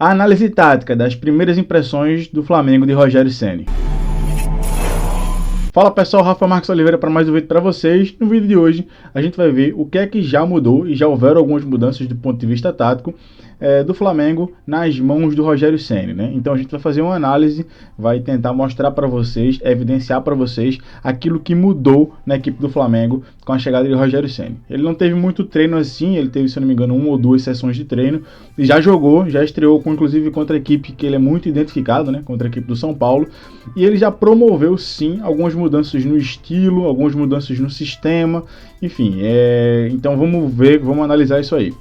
A análise tática das primeiras impressões do Flamengo de Rogério Ceni. Fala pessoal, Rafa Marques Oliveira para mais um vídeo para vocês. No vídeo de hoje a gente vai ver o que é que já mudou e já houveram algumas mudanças do ponto de vista tático do Flamengo nas mãos do Rogério Ceni, né? Então a gente vai fazer uma análise, vai tentar mostrar para vocês, evidenciar para vocês aquilo que mudou na equipe do Flamengo com a chegada de Rogério Ceni. Ele não teve muito treino assim, ele teve, se eu não me engano, 1 ou 2 sessões de treino e já jogou, já estreou inclusive contra a equipe que ele é muito identificado, né? Contra a equipe do São Paulo, e ele já promoveu sim algumas mudanças no estilo, algumas mudanças no sistema, enfim, então vamos analisar isso aí.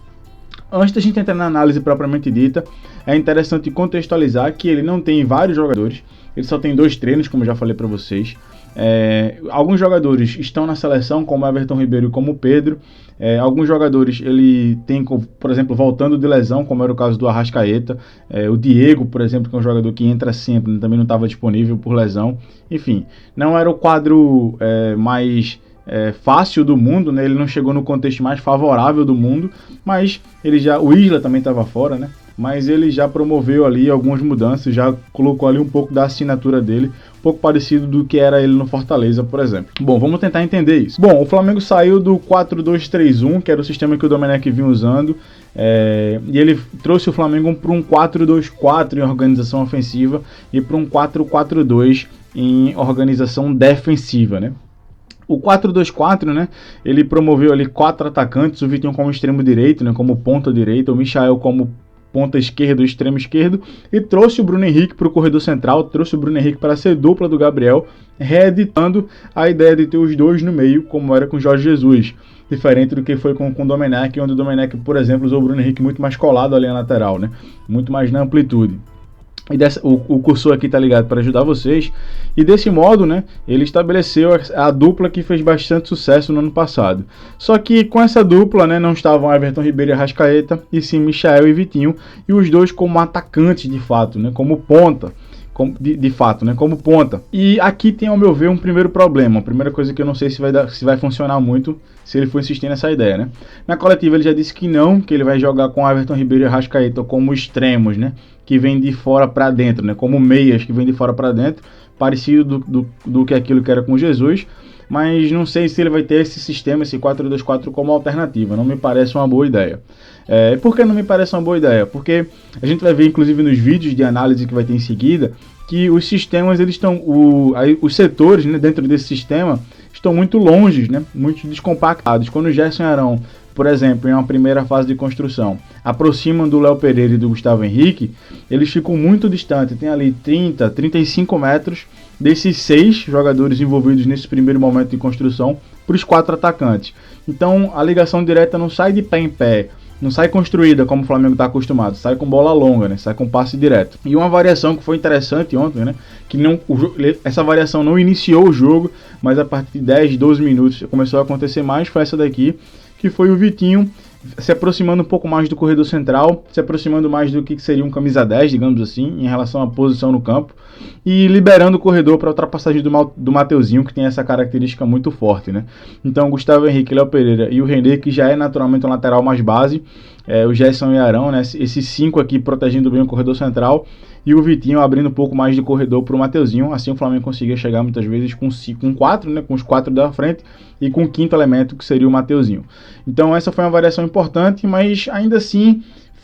Antes da gente entrar na análise propriamente dita, é interessante contextualizar que ele não tem vários jogadores, ele só tem 2 treinos, como eu já falei para vocês. Alguns jogadores estão na seleção, como Everton Ribeiro e como Pedro. Alguns jogadores ele tem, por exemplo, voltando de lesão, como era o caso do Arrascaeta. O Diego, por exemplo, que é um jogador que entra sempre, também não estava disponível por lesão. Enfim, não era o quadro mais fácil do mundo, né? Ele não chegou no contexto mais favorável do mundo, mas o Isla também estava fora, né? Mas ele já promoveu ali algumas mudanças, já colocou ali um pouco da assinatura dele, um pouco parecido do que era ele no Fortaleza, por exemplo. Bom, vamos tentar entender isso. Bom, o Flamengo saiu do 4-2-3-1, que era o sistema que o Domenech vinha usando, e ele trouxe o Flamengo para um 4-2-4 em organização ofensiva e para um 4-4-2 em organização defensiva, né? O 4-2-4, né, ele promoveu ali 4 atacantes, o Vitinho como extremo direito, né, como ponta direita, o Michael como ponta esquerda, o extremo esquerdo, e trouxe o Bruno Henrique para o corredor central, trouxe o Bruno Henrique para ser dupla do Gabriel, reeditando a ideia de ter os dois no meio, como era com o Jorge Jesus, diferente do que foi com o Domenech, onde o Domenech, por exemplo, usou o Bruno Henrique muito mais colado ali na lateral, né, muito mais na amplitude. E o cursor aqui tá ligado para ajudar vocês, e desse modo, né, ele estabeleceu a dupla que fez bastante sucesso no ano passado. Só que com essa dupla, né, não estavam Everton Ribeiro e Arrascaeta, e sim Michael e Vitinho, e os dois como atacantes de fato, né, como ponta. De fato, né, como ponta. E aqui tem, ao meu ver, um primeiro problema. A primeira coisa que eu não sei se vai funcionar muito se ele for insistir nessa ideia, né? Na coletiva ele já disse que não, que ele vai jogar com Everton Ribeiro e Arrascaeta como extremos, né, que vem de fora para dentro, né, como meias que vem de fora para dentro, parecido do que aquilo que era com Jesus. Mas não sei se ele vai ter esse sistema, esse 4-2-4 como alternativa. Não me parece uma boa ideia. Por que não me parece uma boa ideia? Porque a gente vai ver, inclusive, nos vídeos de análise que vai ter em seguida, que os sistemas, eles estão, os setores, né, dentro desse sistema estão muito longe, né, muito descompactados. Quando o Gerson e Arão, por exemplo, em uma primeira fase de construção, aproximam do Léo Pereira e do Gustavo Henrique, eles ficam muito distantes, tem ali 30, 35 metros desses 6 jogadores envolvidos nesse primeiro momento de construção para os 4 atacantes. Então a ligação direta não sai de pé em pé, não sai construída como o Flamengo está acostumado, sai com bola longa, né? Sai com passe direto. E uma variação que foi interessante ontem, né? Que essa variação não iniciou o jogo, mas a partir de 10, 12 minutos começou a acontecer mais, foi essa daqui, que foi o Vitinho se aproximando um pouco mais do corredor central, se aproximando mais do que seria um camisa 10, digamos assim, em relação à posição no campo, e liberando o corredor para a ultrapassagem do Mateuzinho, que tem essa característica muito forte, né? Então, Gustavo Henrique, Léo Pereira e o René, que já é naturalmente um lateral mais base, o Gerson e Arão, né? Esses 5 aqui protegendo bem o corredor central, e o Vitinho abrindo um pouco mais de corredor para o Mateuzinho. Assim o Flamengo conseguia chegar muitas vezes com 4, né, com os 4 da frente, e com o 5º elemento, que seria o Mateuzinho. Então essa foi uma variação importante, mas ainda assim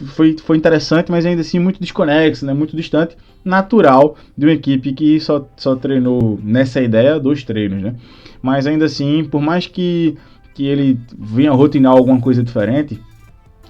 foi interessante, mas ainda assim muito desconexo, né, muito distante, natural de uma equipe que só treinou nessa ideia 2 treinos, né? Mas ainda assim, por mais que ele venha rotinar alguma coisa diferente,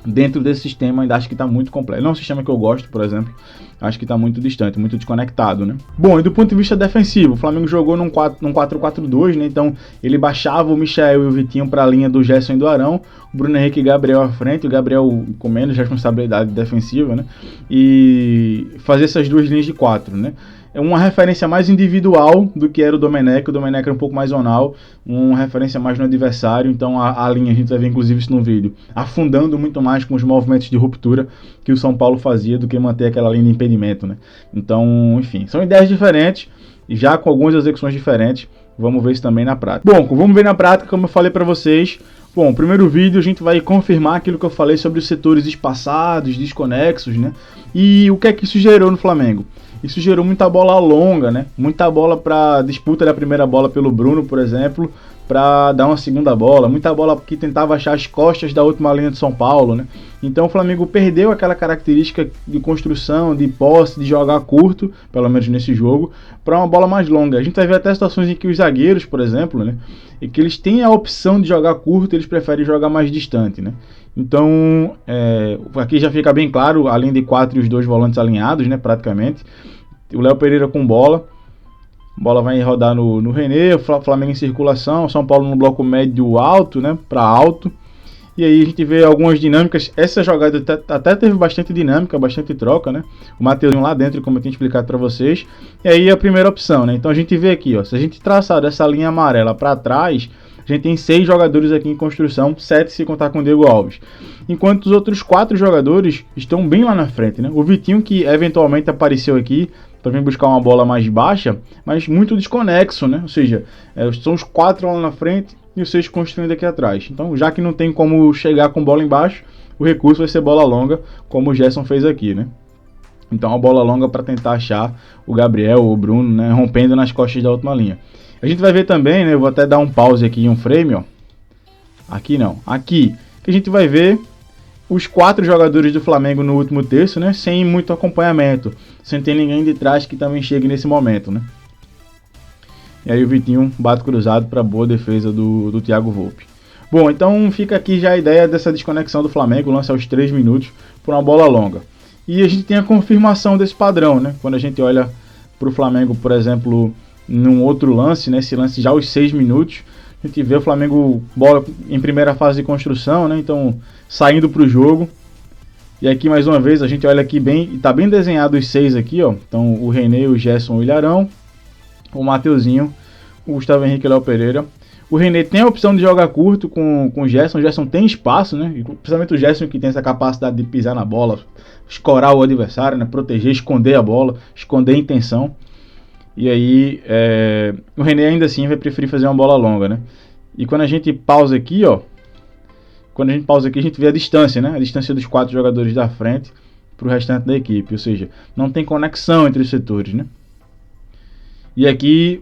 dentro desse sistema ainda acho que está muito complexo. Não é um sistema que eu gosto, por exemplo. Acho que está muito distante, muito desconectado, né? Bom, e do ponto de vista defensivo, o Flamengo jogou num 4-4-2, né? Então ele baixava o Michael e o Vitinho para a linha do Gerson e do Arão, o Bruno Henrique e Gabriel à frente, o Gabriel com menos responsabilidade defensiva, né? E fazer essas 2 linhas de 4, né? É uma referência mais individual do que era o Domenech era um pouco mais zonal, uma referência mais no adversário, então a linha, a gente vai ver inclusive isso no vídeo, afundando muito mais com os movimentos de ruptura que o São Paulo fazia do que manter aquela linha de impedimento, né? Então, enfim, são ideias diferentes, já com algumas execuções diferentes, Vamos ver isso também na prática. Bom, vamos ver na prática, como eu falei para vocês. Bom, no primeiro vídeo a gente vai confirmar aquilo que eu falei sobre os setores espaçados, desconexos, né? E o que é que isso gerou no Flamengo? Isso gerou muita bola longa, né? Muita bola para disputa da primeira bola pelo Bruno, por exemplo, para dar uma segunda bola. Muita bola que tentava achar as costas da última linha de São Paulo, né? Então o Flamengo perdeu aquela característica de construção, de posse, de jogar curto, pelo menos nesse jogo, para uma bola mais longa. A gente vai ver até situações em que os zagueiros, por exemplo, né? E que eles têm a opção de jogar curto, eles preferem jogar mais distante, né? Então, aqui já fica bem claro, além de 4 e os 2 volantes alinhados, né, praticamente. O Léo Pereira com bola. Bola vai rodar no René, o Flamengo em circulação, São Paulo no bloco médio alto, né, para alto. E aí a gente vê algumas dinâmicas. Essa jogada até teve bastante dinâmica, bastante troca, né? O Mateuzinho lá dentro, como eu tinha explicado para vocês. E aí a primeira opção, né? Então a gente vê aqui, ó, se a gente traçar dessa linha amarela para trás, a gente tem 6 jogadores aqui em construção, 7 se contar com o Diego Alves. Enquanto os outros 4 jogadores estão bem lá na frente, né? O Vitinho, que eventualmente apareceu aqui para vir buscar uma bola mais baixa, mas muito desconexo, né? Ou seja, são os 4 lá na frente e os 6 construindo aqui atrás. Então, já que não tem como chegar com bola embaixo, o recurso vai ser bola longa, como o Gerson fez aqui, né? Então, uma bola longa para tentar achar o Gabriel ou o Bruno, né, rompendo nas costas da última linha. A gente vai ver também, né, eu vou até dar um pause aqui em um frame, ó. Aqui não, aqui, que a gente vai ver os 4 jogadores do Flamengo no último terço, né, sem muito acompanhamento, sem ter ninguém de trás que também chegue nesse momento, né. E aí o Vitinho bate cruzado para boa defesa do Thiago Volpi. Bom, então fica aqui já a ideia dessa desconexão do Flamengo, lance aos 3 minutos por uma bola longa. E a gente tem a confirmação desse padrão, né? Quando a gente olha para o Flamengo, por exemplo, num outro lance, né? Esse lance já aos 6 minutos, a gente vê o Flamengo bola em primeira fase de construção, né? Então saindo para o jogo. E aqui mais uma vez a gente olha aqui bem, e tá bem desenhado os 6 aqui, ó. Então o René, o Gerson, o Ilharão, o Mateuzinho, o Gustavo Henrique e o Léo Pereira. O René tem a opção de jogar curto com o Gerson. O Gerson tem espaço, né? Principalmente o Gerson, que tem essa capacidade de pisar na bola, escorar o adversário, né? Proteger, esconder a bola, esconder a intenção. E aí o René ainda assim vai preferir fazer uma bola longa, né? E quando a gente pausa aqui, ó, a gente vê a distância, né? A distância dos 4 jogadores da frente para o restante da equipe. Ou seja, não tem conexão entre os setores, né? E aqui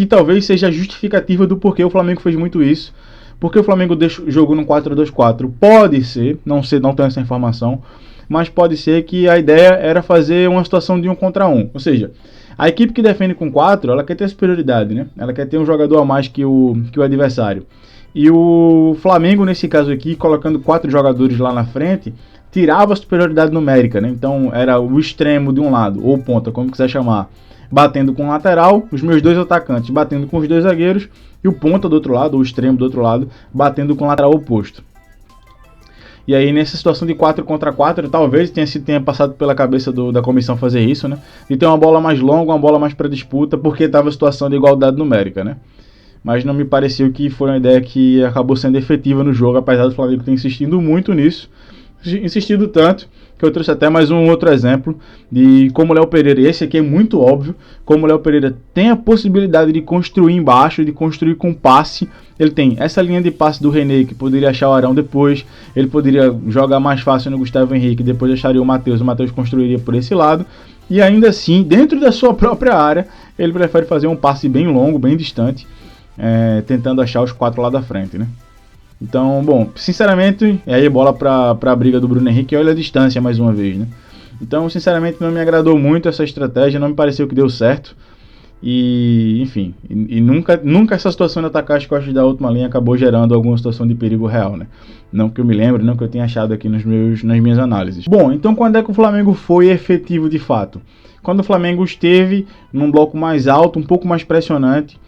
talvez seja a justificativa do porquê o Flamengo fez muito isso. Porque o Flamengo jogou no 4-2-4. Pode ser, não tenho essa informação, mas pode ser que a ideia era fazer uma situação de 1 contra 1. Ou seja, a equipe que defende com 4, ela quer ter superioridade, né? Ela quer ter um jogador a mais que o adversário. E o Flamengo, nesse caso aqui, colocando 4 jogadores lá na frente, tirava a superioridade numérica, né? Então era o extremo de um lado, ou ponta, como quiser chamar, batendo com o lateral, os meus 2 atacantes batendo com os 2 zagueiros, e o ponta do outro lado, ou o extremo do outro lado, batendo com o lateral oposto. E aí nessa situação de 4 contra 4, talvez tenha passado pela cabeça da comissão fazer isso, né? De ter uma bola mais longa, uma bola mais para disputa, porque estava a situação de igualdade numérica, né? Mas não me pareceu que foi uma ideia que acabou sendo efetiva no jogo, apesar do Flamengo ter insistido muito nisso. Insistido tanto que eu trouxe até mais um outro exemplo de como o Léo Pereira, e esse aqui é muito óbvio, como o Léo Pereira tem a possibilidade de construir embaixo, de construir com passe. Ele tem essa linha de passe do René, que poderia achar o Arão depois, ele poderia jogar mais fácil no Gustavo Henrique, depois acharia o Matheus construiria por esse lado, e ainda assim, dentro da sua própria área, ele prefere fazer um passe bem longo, bem distante, tentando achar os 4 lá da frente, né? Então, bom, sinceramente, aí bola para a briga do Bruno Henrique, olha a distância mais uma vez, né? Então, sinceramente, não me agradou muito essa estratégia, não me pareceu que deu certo. E, enfim, nunca essa situação de atacar as costas da última linha acabou gerando alguma situação de perigo real, né? Não que eu me lembre, não que eu tenha achado aqui nas minhas análises. Bom, então quando é que o Flamengo foi efetivo de fato? Quando o Flamengo esteve num bloco mais alto, um pouco mais pressionante,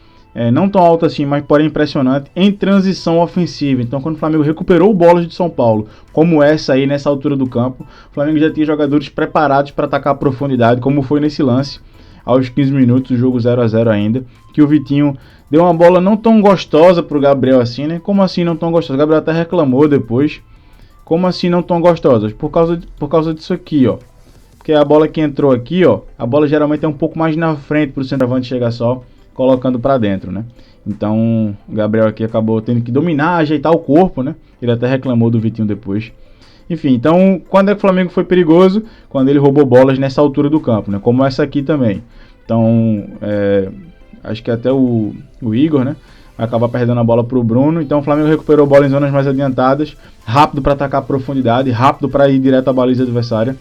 não tão alto assim, mas porém impressionante, em transição ofensiva. Então quando o Flamengo recuperou bolas de São Paulo, como essa aí nessa altura do campo, o Flamengo já tinha jogadores preparados para atacar a profundidade, como foi nesse lance, aos 15 minutos, o jogo 0-0 ainda, que o Vitinho deu uma bola não tão gostosa pro Gabriel assim, né? Como assim não tão gostosa? O Gabriel até reclamou depois. Como assim não tão gostosas? Por causa disso aqui, ó. Porque a bola que entrou aqui, ó, a bola geralmente é um pouco mais na frente pro centroavante chegar só colocando para dentro, né? Então o Gabriel aqui acabou tendo que dominar, ajeitar o corpo, né? Ele até reclamou do Vitinho depois. Enfim, então quando é que o Flamengo foi perigoso? Quando ele roubou bolas nessa altura do campo, né? Como essa aqui também. Então, acho que até o Igor, né? Vai acabar perdendo a bola para o Bruno. Então o Flamengo recuperou a bola em zonas mais adiantadas, rápido para atacar a profundidade, rápido para ir direto à baliza adversária,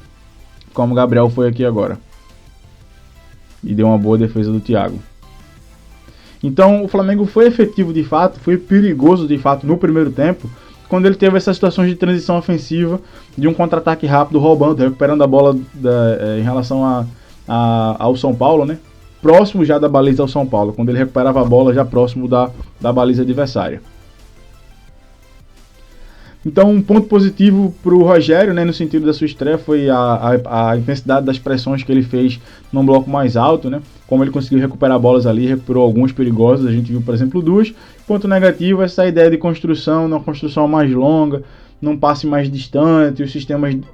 como o Gabriel foi aqui agora. E deu uma boa defesa do Thiago. Então o Flamengo foi efetivo de fato, foi perigoso de fato no primeiro tempo, quando ele teve essas situações de transição ofensiva, de um contra-ataque rápido, roubando, recuperando a bola em relação ao São Paulo, né? Próximo já da baliza ao São Paulo, quando ele recuperava a bola já próximo da baliza adversária. Então um ponto positivo para o Rogério, né, no sentido da sua estreia, foi a intensidade das pressões que ele fez num bloco mais alto, né, como ele conseguiu recuperar bolas ali, recuperou alguns perigosos, a gente viu por exemplo duas. Ponto negativo, essa ideia de construção, uma construção mais longa, num passe mais distante,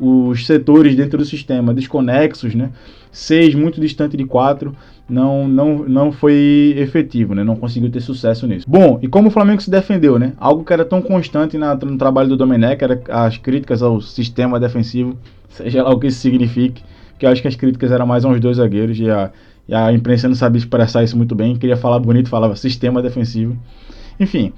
os setores dentro do sistema desconexos, né, 6 muito distante de 4, não foi efetivo, né? Não conseguiu ter sucesso nisso. Bom, e como o Flamengo se defendeu, né? Algo que era tão constante no trabalho do Domenech, era as críticas ao sistema defensivo, seja lá o que isso signifique, que eu acho que as críticas eram mais aos dois zagueiros, e a imprensa não sabia expressar isso muito bem, queria falar bonito, falava sistema defensivo. Enfim,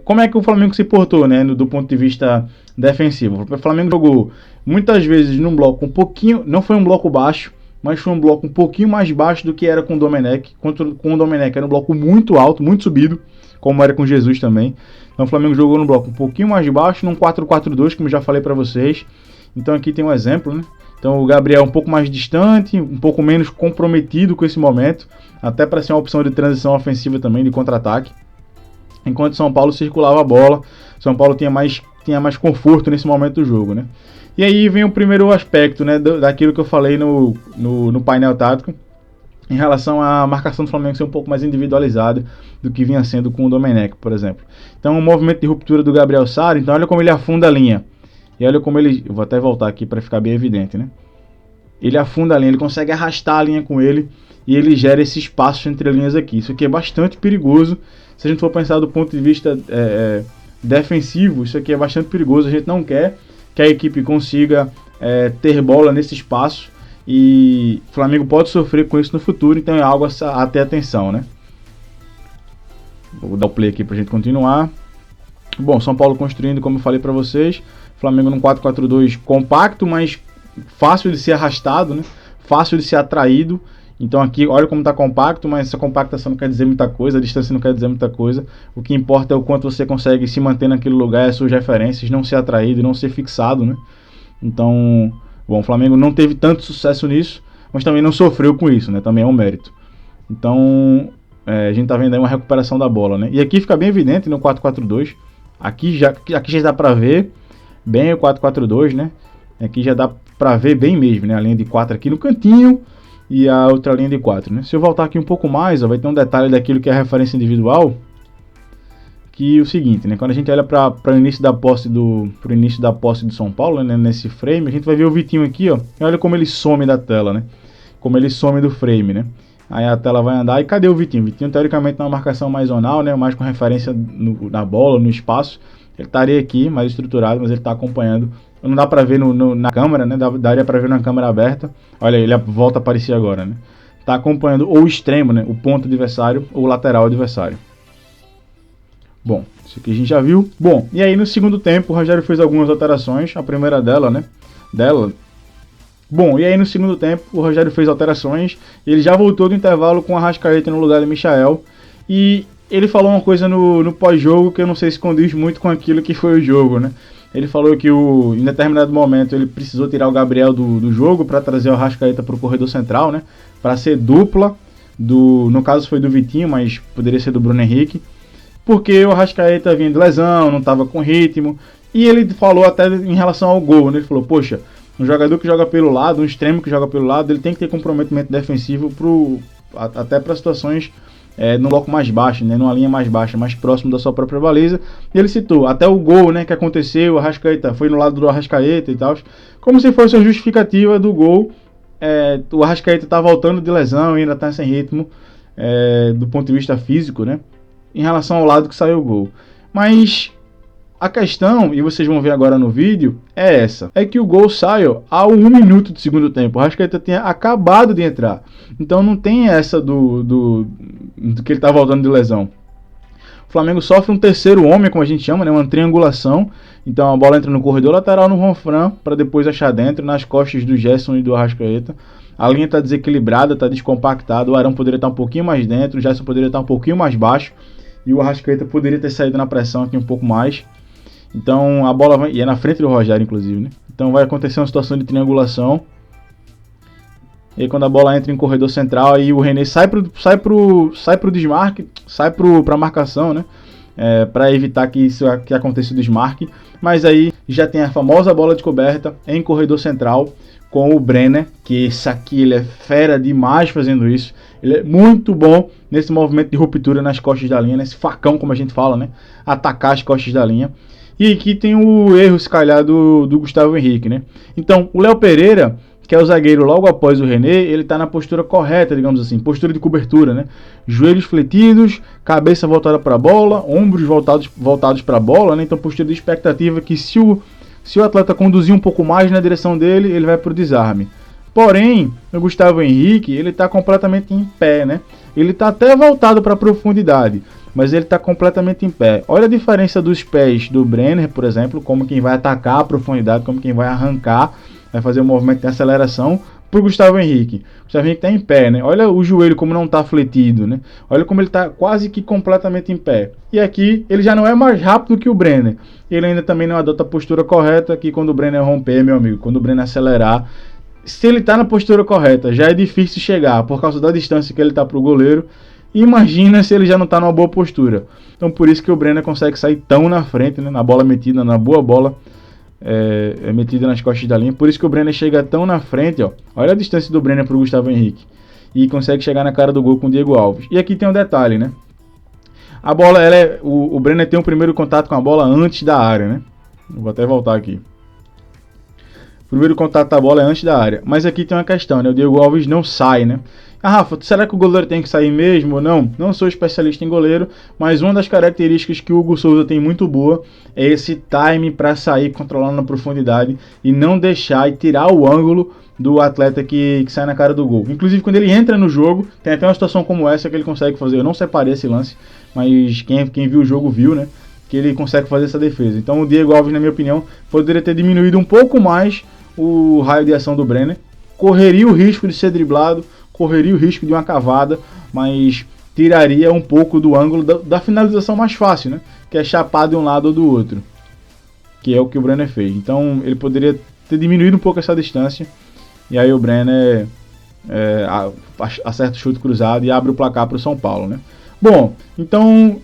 como é que o Flamengo se portou, né, do ponto de vista defensivo? O Flamengo jogou muitas vezes num bloco um pouquinho, não foi um bloco baixo, mas foi um bloco um pouquinho mais baixo do que era com o Domenech. Com o Domenech era um bloco muito alto, muito subido, como era com Jesus também. Então o Flamengo jogou num bloco um pouquinho mais baixo, num 4-4-2, como já falei para vocês. Então aqui tem um exemplo, né? Então o Gabriel um pouco mais distante, um pouco menos comprometido com esse momento, até para ser uma opção de transição ofensiva também, de contra-ataque. Enquanto São Paulo circulava a bola, São Paulo tinha mais conforto nesse momento do jogo, né? E aí vem o primeiro aspecto, né, daquilo que eu falei no painel tático, em relação à marcação do Flamengo ser um pouco mais individualizada do que vinha sendo com o Domenech, por exemplo. Então o movimento de ruptura do Gabriel Sara, então olha como ele afunda a linha. E olha como ele, eu vou até voltar aqui para ficar bem evidente, né? Ele afunda a linha, ele consegue arrastar a linha com ele e ele gera esse espaço entre linhas aqui. Isso aqui é bastante perigoso. Se a gente for pensar do ponto de vista defensivo, isso aqui é bastante perigoso. A gente não quer que a equipe consiga ter bola nesse espaço, e o Flamengo pode sofrer com isso no futuro, então é algo a ter atenção, né? Vou dar o play aqui pra gente continuar. Bom, São Paulo construindo, como eu falei pra vocês, Flamengo num 4-4-2 compacto, mas fácil de ser arrastado, né? Fácil de ser atraído. Então aqui, olha como está compacto, mas essa compactação não quer dizer muita coisa, a distância não quer dizer muita coisa. O que importa é o quanto você consegue se manter naquele lugar, as suas referências, não ser atraído, não ser fixado, né? Então, bom, o Flamengo não teve tanto sucesso nisso, mas também não sofreu com isso, né? Também é um mérito. Então, a gente tá vendo aí uma recuperação da bola, né? E aqui fica bem evidente no 4-4-2. Aqui já dá para ver bem o 4-4-2, né? Aqui já dá para ver bem mesmo, né? A linha de 4 aqui no cantinho e a outra linha de 4, né? Se eu voltar aqui um pouco mais, ó, vai ter um detalhe daquilo que é a referência individual, que é o seguinte, né? Quando a gente olha para o início da posse do São Paulo, né? Nesse frame, a gente vai ver o Vitinho aqui, ó. E olha como ele some da tela, né? Como ele some do frame, né? Aí a tela vai andar e cadê o Vitinho? O Vitinho teoricamente numa marcação mais zonal, né? Mais com referência na bola, no espaço. Ele estaria aqui, mais estruturado, mas ele está acompanhando. Não dá para ver na câmera, né? Daria para ver na câmera aberta. Olha, ele volta a aparecer agora, né? Tá acompanhando ou o extremo, né? O ponto adversário ou o lateral adversário. Bom, isso aqui a gente já viu. Bom, e aí no segundo tempo o Rogério fez algumas alterações. A primeira dela, né? Bom, e aí no segundo tempo o Rogério fez alterações. Ele já voltou do intervalo com a Arrascaeta no lugar de Michael. E ele falou uma coisa no pós-jogo que eu não sei se condiz muito com aquilo que foi o jogo, né? Ele falou que em determinado momento ele precisou tirar o Gabriel do jogo para trazer o Arrascaeta para o corredor central, né? Para ser dupla, no caso foi do Vitinho, mas poderia ser do Bruno Henrique. Porque o Arrascaeta vinha de lesão, não estava com ritmo. E ele falou até em relação ao gol, né? Ele falou, poxa, um jogador que joga pelo lado, um extremo que joga pelo lado, ele tem que ter comprometimento defensivo até para situações no bloco mais baixo, né, numa linha mais baixa, mais próximo da sua própria baliza. E ele citou até o gol, né, que aconteceu, o Arrascaeta foi no lado do Arrascaeta e tal, como se fosse a justificativa do gol. O Arrascaeta está voltando de lesão e ainda está sem ritmo. do ponto de vista físico, né, em relação ao lado que saiu o gol. Mas a questão, e vocês vão ver agora no vídeo, é essa. É que o gol saiu a 1 minuto do segundo tempo. O Arrascaeta tinha acabado de entrar. Então não tem essa do que ele está voltando de lesão. O Flamengo sofre um terceiro homem, como a gente chama, né, uma triangulação. Então a bola entra no corredor lateral no Juanfran, para depois achar dentro, nas costas do Gerson e do Arrascaeta. A linha está desequilibrada, está descompactada. O Arão poderia estar um pouquinho mais dentro, o Gerson poderia estar um pouquinho mais baixo. E o Arrascaeta poderia ter saído na pressão aqui um pouco mais. Então a bola vai, e é na frente do Rogério, inclusive, né? Então vai acontecer uma situação de triangulação. E aí, quando a bola entra em corredor central, aí o René sai pro desmarque, pra marcação, né? Para evitar que aconteça o desmarque. Mas aí já tem a famosa bola de coberta em corredor central com o Brenner, que esse aqui ele é fera demais fazendo isso. Ele é muito bom nesse movimento de ruptura nas costas da linha, nesse facão, como a gente fala, né? Atacar as costas da linha. E aqui tem o erro, se calhar, do Gustavo Henrique, né? Então, o Léo Pereira, que é o zagueiro logo após o René, ele está na postura correta, digamos assim, postura de cobertura, né? Joelhos fletidos, cabeça voltada para a bola, ombros voltados para a bola, né? Então, postura de expectativa que se o atleta conduzir um pouco mais na direção dele, ele vai para o desarme. Porém, o Gustavo Henrique, ele está completamente em pé, né? Ele está até voltado para a profundidade, mas ele está completamente em pé. Olha a diferença dos pés do Brenner, por exemplo, como quem vai atacar a profundidade, como quem vai arrancar, vai fazer um movimento de aceleração, para o Gustavo Henrique. O Gustavo Henrique está em pé, né? Olha o joelho como não está fletido, né? Olha como ele está quase que completamente em pé. E aqui ele já não é mais rápido que o Brenner. Ele ainda também não adota a postura correta, que quando o Brenner romper, meu amigo, quando o Brenner acelerar, se ele está na postura correta, já é difícil chegar, por causa da distância que ele está para o goleiro. Imagina se ele já não está numa boa postura. Então por isso que o Brenner consegue sair tão na frente, né? Na bola metida, na boa bola metida nas costas da linha. Por isso que o Brenner chega tão na frente, ó. Olha a distância do Brenner para o Gustavo Henrique. E consegue chegar na cara do gol com o Diego Alves. E aqui tem um detalhe, né? A bola, o Brenner tem o primeiro contato com a bola antes da área, né? Vou até voltar aqui. O primeiro contato da bola é antes da área. Mas aqui tem uma questão, né? O Diego Alves não sai, né? Ah, Rafa, será que o goleiro tem que sair mesmo ou não? Não sou especialista em goleiro, mas uma das características que o Hugo Souza tem muito boa é esse time para sair controlando na profundidade e não deixar e tirar o ângulo do atleta que sai na cara do gol. Inclusive, quando ele entra no jogo, tem até uma situação como essa que ele consegue fazer. Eu não separei esse lance, mas quem viu o jogo viu, né? Que ele consegue fazer essa defesa. Então o Diego Alves, na minha opinião, poderia ter diminuído um pouco mais o raio de ação do Brenner. Correria o risco de ser driblado, correria o risco de uma cavada, mas tiraria um pouco do ângulo da finalização mais fácil, né? Que é chapar de um lado ou do outro, que é o que o Brenner fez. Então ele poderia ter diminuído um pouco essa distância, e aí o Brenner acerta o chute cruzado e abre o placar para o São Paulo, né? Bom, então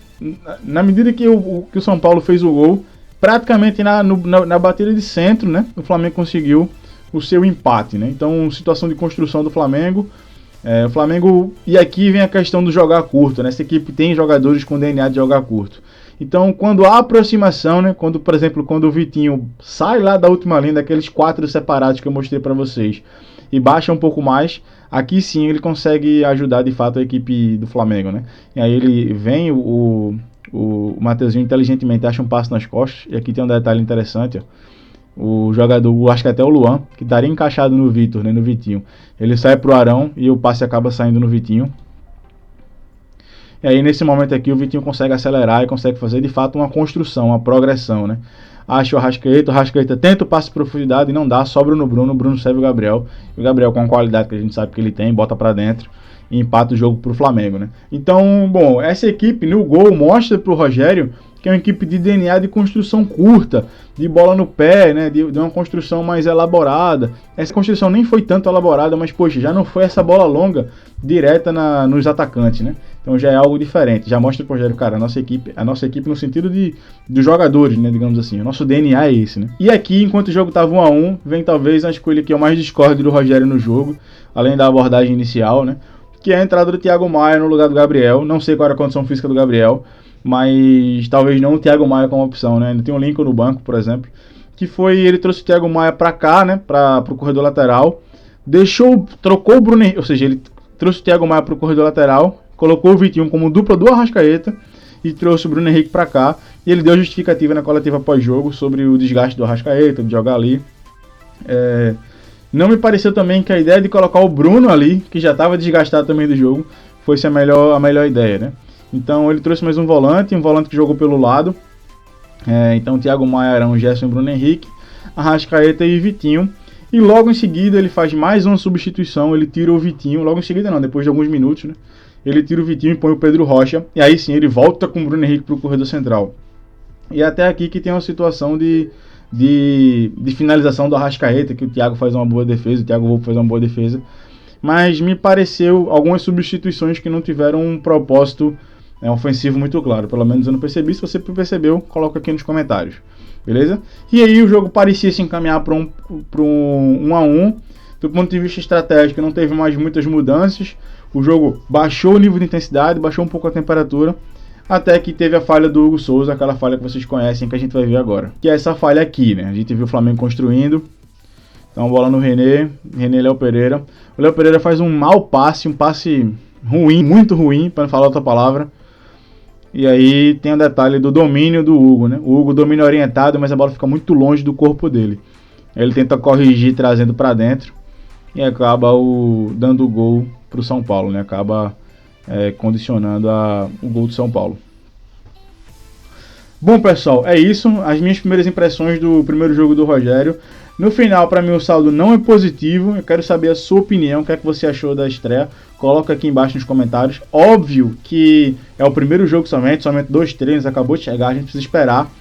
na medida que o São Paulo fez o gol, praticamente na batida de centro, né? O Flamengo conseguiu o seu empate, né? Então, situação de construção do Flamengo. O Flamengo, e aqui vem a questão do jogar curto, né? Essa equipe tem jogadores com DNA de jogar curto. Então, quando há aproximação, né? Quando, por exemplo, quando o Vitinho sai lá da última linha, daqueles 4 separados que eu mostrei para vocês, e baixa um pouco mais, aqui sim ele consegue ajudar de fato a equipe do Flamengo, né? E aí ele vem, o Mateuzinho inteligentemente acha um passo nas costas, e aqui tem um detalhe interessante, ó. O jogador, acho que até o Luan, que estaria encaixado no Vitor, né, no Vitinho, ele sai pro Arão e o passe acaba saindo no Vitinho. E aí nesse momento aqui o Vitinho consegue acelerar e consegue fazer de fato uma construção, uma progressão, né? Acha o Arrascaeta tenta o passe de profundidade e não dá, sobra no Bruno, o Bruno serve o Gabriel. E o Gabriel, com a qualidade que a gente sabe que ele tem, bota pra dentro e empata o jogo pro Flamengo, né? Então, bom, essa equipe no gol mostra pro Rogério que é uma equipe de DNA de construção curta, de bola no pé, né, de uma construção mais elaborada. Essa construção nem foi tanto elaborada, mas poxa, já não foi essa bola longa direta nos atacantes, né? Então já é algo diferente, já mostra pro Rogério, cara, a nossa equipe no sentido dos jogadores, né, digamos assim, o nosso DNA é esse, né? E aqui, enquanto o jogo tava 1-1, vem talvez a escolha que eu mais discordo do Rogério no jogo, além da abordagem inicial, né, que é a entrada do Thiago Maia no lugar do Gabriel. Não sei qual era a condição física do Gabriel, mas talvez não o Thiago Maia como opção, né? Ainda tem o Lincoln no banco, por exemplo, que foi, ele trouxe o Thiago Maia para cá, né, para o corredor lateral, trocou o Bruno, ou seja, ele trouxe o Thiago Maia para o corredor lateral, colocou o Vitinho como dupla do Arrascaeta e trouxe o Bruno Henrique para cá. E ele deu justificativa na coletiva pós-jogo sobre o desgaste do Arrascaeta, de jogar ali. Não me pareceu também que a ideia de colocar o Bruno ali, que já estava desgastado também do jogo, fosse a melhor ideia, né? Então ele trouxe mais um volante que jogou pelo lado. Então Thiago Maia, Arão, Gerson e Bruno Henrique, Arrascaeta e Vitinho. E logo em seguida ele faz mais uma substituição, ele tira o Vitinho, logo em seguida não, depois de alguns minutos, né? Ele tira o Vitinho e põe o Pedro Rocha, e aí sim ele volta com o Bruno Henrique para o corredor central. E até aqui que tem uma situação de finalização do Arrascaeta, que o Thiago faz uma boa defesa, o Thiago Volpe faz uma boa defesa, mas me pareceu algumas substituições que não tiveram um propósito ofensivo muito claro, pelo menos eu não percebi. Se você percebeu, coloca aqui nos comentários, beleza? E aí o jogo parecia se encaminhar para um 1-1, do ponto de vista estratégico não teve mais muitas mudanças, o jogo baixou o nível de intensidade, baixou um pouco a temperatura, até que teve a falha do Hugo Souza, aquela falha que vocês conhecem, que a gente vai ver agora, que é essa falha aqui, né? A gente viu o Flamengo construindo, então bola no René, Léo Pereira. O Léo Pereira faz um mau passe, um passe ruim, muito ruim, para não falar outra palavra. E aí tem o detalhe do domínio do Hugo, né? O Hugo domina orientado, mas a bola fica muito longe do corpo dele. Ele tenta corrigir trazendo para dentro e acaba dando o gol para o São Paulo, né? Acaba condicionando o gol do São Paulo. Bom, pessoal, é isso. As minhas primeiras impressões do primeiro jogo do Rogério. No final, para mim, o saldo não é positivo. Eu quero saber a sua opinião, o que é que você achou da estreia. Coloca aqui embaixo nos comentários. Óbvio que é o primeiro jogo somente 2 treinos, acabou de chegar, a gente precisa esperar.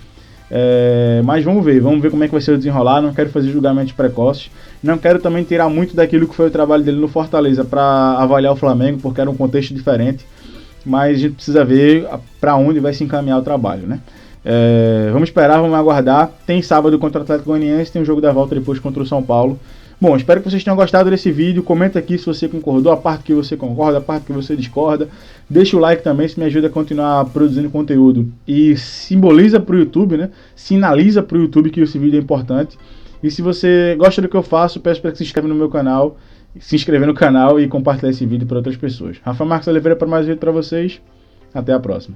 Mas vamos ver como é que vai ser o desenrolar. Não quero fazer julgamentos precoces. Não quero também tirar muito daquilo que foi o trabalho dele no Fortaleza para avaliar o Flamengo, porque era um contexto diferente. Mas a gente precisa ver para onde vai se encaminhar o trabalho, né? Vamos esperar, vamos aguardar. Tem sábado contra o Atlético Goianiense, tem o jogo da volta depois contra o São Paulo. Bom, espero que vocês tenham gostado desse vídeo. Comenta aqui se você concordou, a parte que você concorda, a parte que você discorda. Deixa o like também, isso me ajuda a continuar produzindo conteúdo. E simboliza para o YouTube, né? Sinaliza para o YouTube que esse vídeo é importante. E se você gosta do que eu faço, peço para que se inscreva no meu canal, e compartilhe esse vídeo para outras pessoas. Rafa Marques Oliveira para mais um vídeo para vocês. Até a próxima.